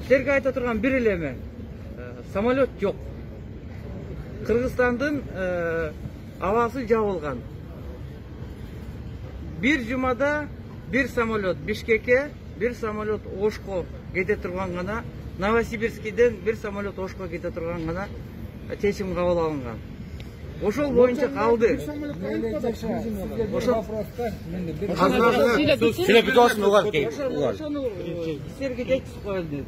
Силерге айта турган бир эле эме. Самолет жок. Кыргызстандын абасы жабылган. Bir jumada bir самолет Бишкекке, bir самолет Ошко кете турган гана, Новосибирскиден bir самолет Ошко кете турган гана чечим кабыл алынган. Ошол боюнча калды. Силерге жеткизип коелду.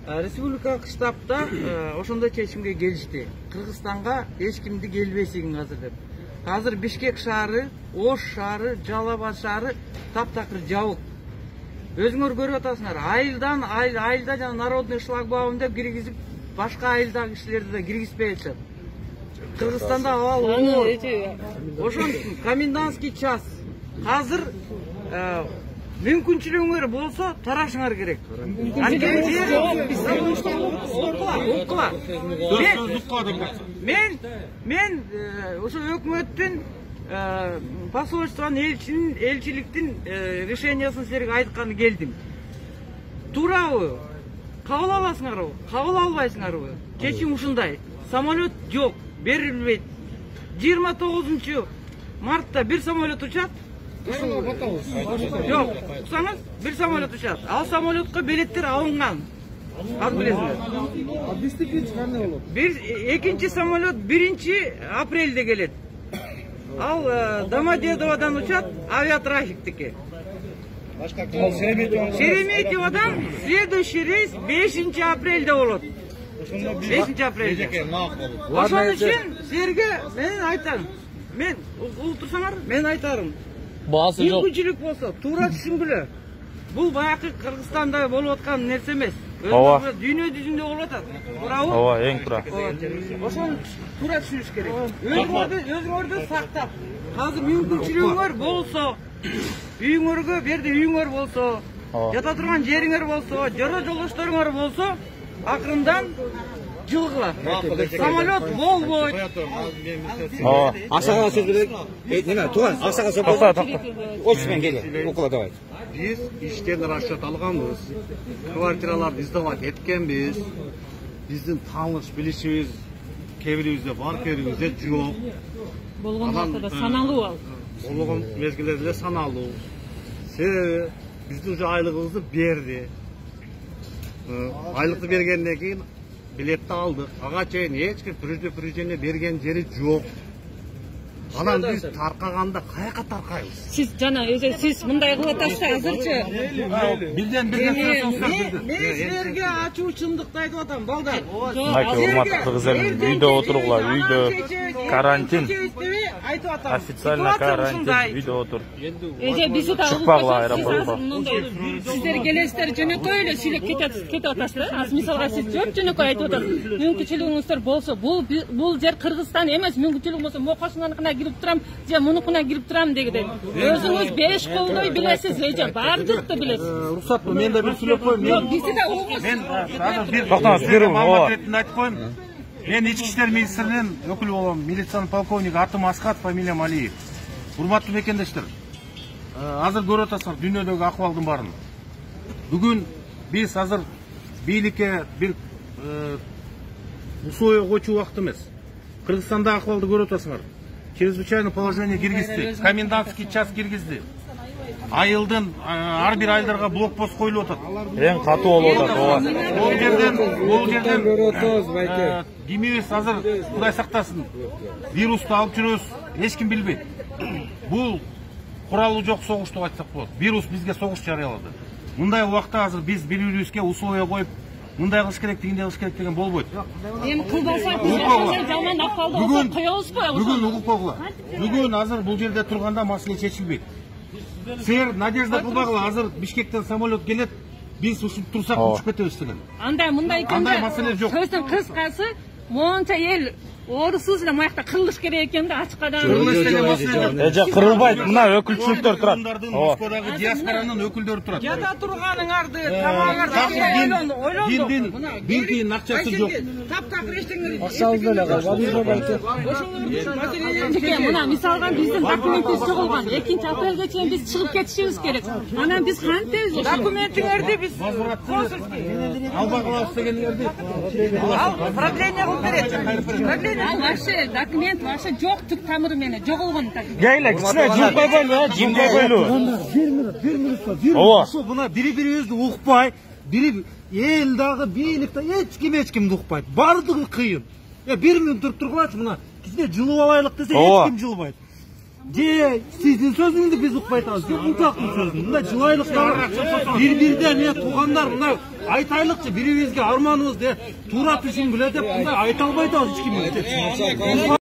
Республикалык штабта ошондой чечимге келишти. Кыргызстанга эч кимди келбесин азыр деп. Азыр Бишкек шаары, Ош шаары, Жалал Абад шаары таптакыр жабык. Өзүңөр көрүп атасыңар. Айылда жана народный шлагбаум деп киргизип, башка айылдагы кишилерди да киргизбей атышат. Кыргызстанда абал оор. Ошон комендантский час. Азыр мүмкүнчүлүгүңөр болсо тарашыңар керек. Мен ошо өкмөттүн посольствонун элчиликтин решениясын силерге айтканы келдим. Туурабы? Кабыл аласыңарбы? Кабыл албайсыңарбы? Чечим ушундай. Самолет жок, берилбейт. 29 мартта бир самолет учат. Жок, уксаңыз, бир самолет учат. Ал самолетко билеттер алынган. Ал билесиңер. Биздикинчи кандай болот? Экинчи самолет 1 апрелде келет. Ал Домодедоводан учат, авиатрафиктики. Шереметьеводан следующий рейс 5 апрелде болот. 5 апрелде. Ошон үчүн силерге мен айтам. Мен ултурсаңар, мен айтарым. Мүмкүнчүлүк болсо, туура түшүнгүлө. Бул баякы Кыргызстанда болуп аткан нерсе эмес. Дүйнө жүзүндө болуп атат. Туурабы? Ооба, эң туура. Ошон туура түшүнүш керек. Өзүңөрдү сактап, азыр мүмкүнчүлүгүңөр болсо, үйүңөргө, берде үйүңөр болсо, жата турган жериңер болсо, жора жолдошторуңар болсо, акырындан жылгыла. Самолет болбойт. Аксага сөз берейик. Неме, тууган, аксага сөз берейик. Очмен келе, окула давай. Биз иштен расчет алганбыз. Квартираларды издавать эткенбиз. Биздин тааныш билишибиз кээ-бирибизде бар, кээ-бирибизде жок. Болгон вакытта саналуу ал. Болгон мезгилдерде саналуу. Себеби биздин уже айлыгыбызды берди. Айлыкты бергенден кийин билетти алдык. Ага чейин эч ким предупреждение берген жери жок. Анан биз таркаганда каяка таркайбыз? Сиз жана сиз мындай кылып атасыз азырчы. Билден Мен силерге ачуу чындыкты айтып атам, балдар. Урматтуу кыргыз элим, үйдө отургула, үйдө карантин. Официально карантин, үйдө отур. Бизи да чыкпагыла аэропортко. Сиздер келесиздер жөнөкөй эле сүйлөп кетип атасыздар. Аз мисалга сиз жөнөкөй айтып атасыз. Мүмкүнчүлүгүңүздөр болсо, бул жер Кыргызстан эмес, мүмкүнчүлүгүң болсо мокосуңарына кирип турам, же мунукуна кирип турам дегидей. Өзүңүз 5 колдой билесиз, же бардыкты билесиз. Уруксатпы, мен да бир сүйлөп коеюн. Бизи да облус. Мен азыр бир токтоңуз, берүү. айтып коеюн. Мен Ички иштер министринин өкүлү болом, милициянын полковниги, атым Аскат, фамилиям Алиев. Урматтуу мекендештер, азыр көрүп атасыздар дүйнөдөгү акыбалдын баарын. Бүгүн биз азыр бийликке бир условия койчу убакыт эмес. Кыргызстанда акыбалды көрүп атасыңар. Чрезвычайное положение киргизди, комендантский час киргизди. Айылдын ар бир айылдарга блокпост коюлуп атат. Эң катуу болуп атат, ооба. Бул жерден демебиз азыр Кудай сактасын. Вирусту алып жүрөбүз, эч ким билбейт. Бул куралы жок согуш деп айтсак болот. Вирус бизге согуш жарыялады. Мындай убакта азыр биз бири-бирибизге условия коюп, мындай кылыш керек, тигиндей кылыш керек деген болбойт. Эми кылбасак биз жаман акыбалда болсок коебузбу? Бүгүн угуп койгула. Бүгүн азыр бул жерде турганда маселе чечилбейт. Силер надежда кылбагыла, азыр Бишкектен самолет келет, биз ушинтип турсак учуп кетебиз деген. Андай мындай экен. Андай маселе жок. Сөздүн кыскасы, монча эл орусуз эле моякта кырылыш керек экен да ачыкадан. Жок, кырылбайт. Мына өкүлчүлүктөр турат. Москвадагы диаспоранын өкүлдөрү турат. Жада турганыңарды, тамагыңарды Бир тиын акчасы жок. Таптак эчтеңе. Акчабызды эле Мына мисалга биздин документибиз жоголгон. 2-апрелге чейин биз чыгып кетишибиз керек. Анан биз кантебиз? Документиңерди биз консульский Алба кылабыз дегендерди. ал продление кылып берет. Продление Ал вообще документ вообще жок түк тамыры менен жоголгон. Гейле, кичине жумпай койлу, жумпай койлу. Bir minut. Ооба. Buna biri-biribizди укпай, biri эл дагы бийликте эч кимди укпайт. Бардыгы кыйын. 1 минут туруп тургулачы мына. Кичине жылып алайлык десе эч ким жылбайт. Же сиздин сөзүңүздү биз укпай атабыз. Же мунтактын сөзүн. Мында жылайлык дагы бир-бирден туугандар мына айтайлыкчы бирибизге арманыбыз де туура түшүн биле деп мындай айта албай атабыз эч ким.